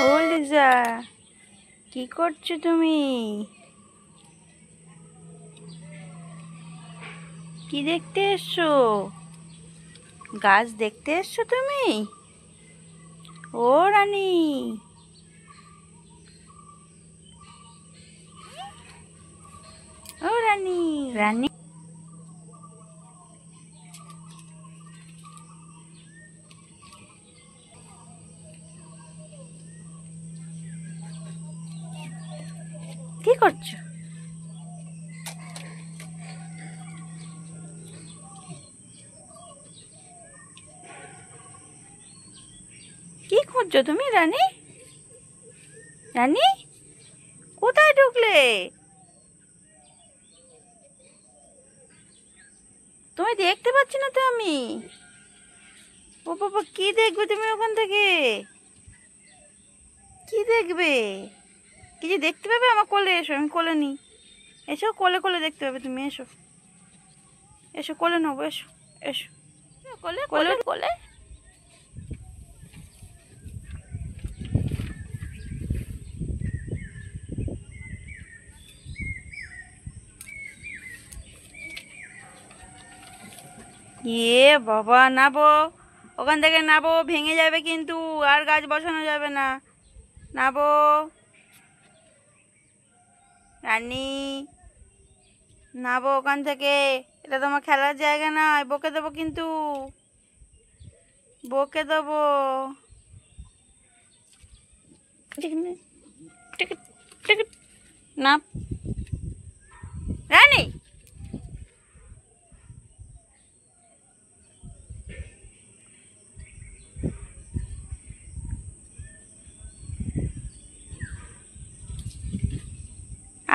ও লিজা, কি করছো তুমি? কি দেখতে এসছো? গাছ দেখতে এসছো তুমি? ও রানী, ও রানী রানী, কি করছো? কি করছো তুমি রানী? রানী, কোথায় ঢুকলে? তুমি দেখতে পাচ্ছি না তো আমি। ও বাবা, কি দেখবে তুমি ওখান থেকে? কি দেখবে? কিছু দেখতে পাবে? আমার কোলে এসো, আমি কোলে নিই। এসো, কোলে কোলে দেখতে পাবে তুমি। এসো, এসো, কোলে নেবো। এসো, এসো, কোলে কোলে কোলে। বাবা, নাবো। ওখান থেকে নাবো, ভেঙে যাবে কিন্তু। আর গাছ বসানো যাবে না। নাবো। রানী, নাবো ওখান থেকে। এটা তোমার খেলার জায়গা নয়, বকে দেবো কিন্তু। বকে দেবো। না রানী,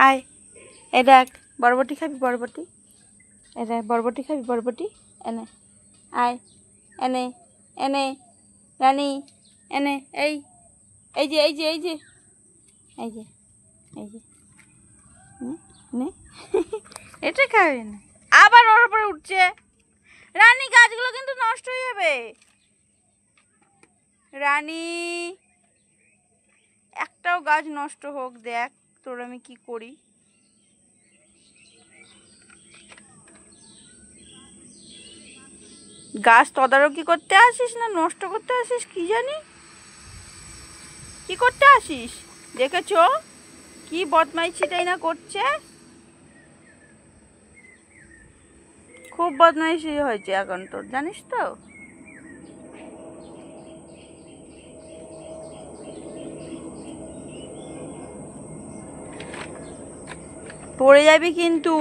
আয়। এ দেখ, বরবটি খাবি? বরবটি, এ দেখ, বরবটি খাবি? বরবটি এনে আয়। এনে, এনে রানী, এনে। এই, এই যে, এই যে, এই যে, এই যে, এই যে, নে, নে। এটা খাবি না? আবার ওর উপরে উঠছে। রানী, গাছগুলো কিন্তু নষ্ট হয়ে যাবে। রানী, একটাও গাছ নষ্ট হোক দেখ তোর আমি কি করি। গাছ তদারকি করতে আসিস না নষ্ট করতে আসিস কি জানি? কি করতে আসিস? দেখেছো কি বদমাইশিটাই না করছে? খুব বদমাইশি হয়েছে এখন তোর, জানিস তো। পড়ে যাবি কিন্তু,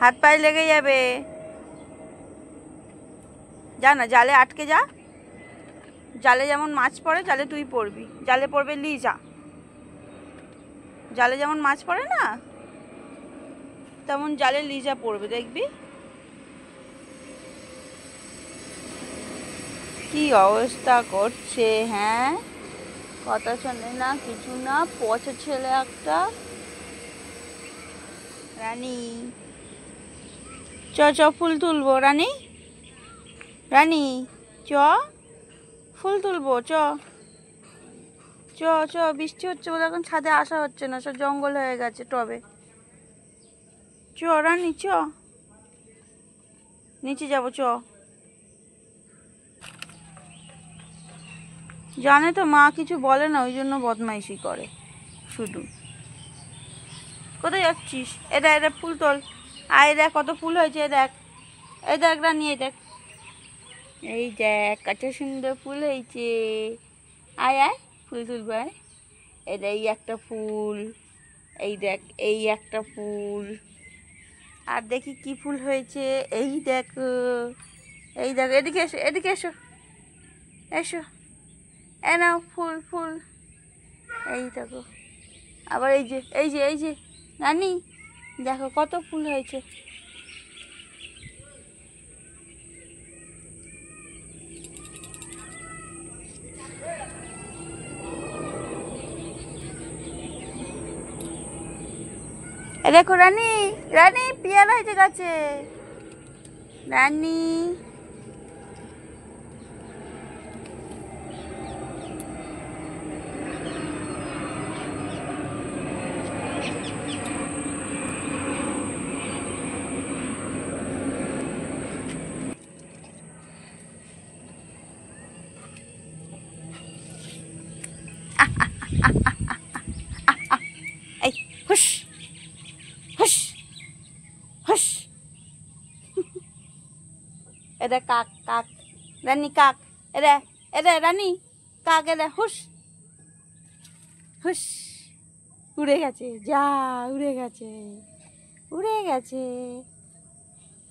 হাত পায়ে লেগে যাবে। যা না, জালে আটকে যা। জালে যেমন মাছ পড়ে, জালে তুই পড়বি। জালে পড়বে লিজা। জালে যেমন মাছ পড়ে না, তেমন জালে লিজা পড়বে, দেখবি। কি অবস্থা করছে, হ্যাঁ? কথা শোনে না, কিছু না, পচা ছেলে একটা। রানী, চ চ, ফুল তুলবো রানী। রানী, চ, ফুল তুলবো, চ। চ চ, বৃষ্টি হচ্ছে বলে এখন ছাদে আসা হচ্ছে না, সব জঙ্গল হয়ে গেছে টবে। চ রানী, চ, নিচে যাবো, চ। জানে তো মা কিছু বলে না, ওই জন্য বদমাইশি করে শুধু। কোথায় যাচ্ছিস? এটা এটা ফুল তোল। আয় দেখ কত ফুল হয়েছে, দেখ। এই দেখ রানী, এই দেখ, এই দেখ কত সুন্দর ফুল হয়েছে। আয় আয়, ফুল তুলবো আয়। এটা এই একটা ফুল, এই দেখ এই একটা ফুল। আর দেখি কি ফুল হয়েছে, এই দেখো, এই দেখো। এদিকে এসো, এদিকে এসো, এসো। এ নাও ফুল ফুল, এই দেখো। আবার এই যে, এই যে, এই যে রানী, দেখো কত ফুল হয়েছে। এ দেখো রানী, রানী পিয়ারা হয়েছে গাছে। রানী, এটা কাক কাক রানী কাক, এটা এটা রানী কাক, এটা হুস হুস উড়ে গেছে, যা উড়ে গেছে, উড়ে গেছে,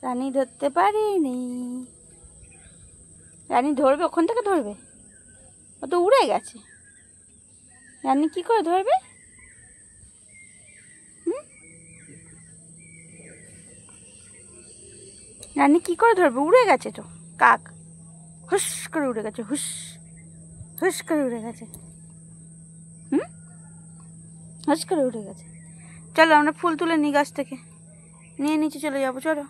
রানী ধরতে পারিনি। রানী ধরবে, ওখান থেকে ধরবে, ও তো উড়ে গেছে, রানী কি করে ধরবে? রানী কি করে ধরবে? উড়ে গেছে তো কাক, হুস করে উড়ে গেছে, হুস হুস করে উড়ে গেছে, হুস করে উড়ে গেছে। চলো আমরা ফুল তুলে নিই গাছ থেকে, নিয়ে নিচে চলে যাবো, চলো।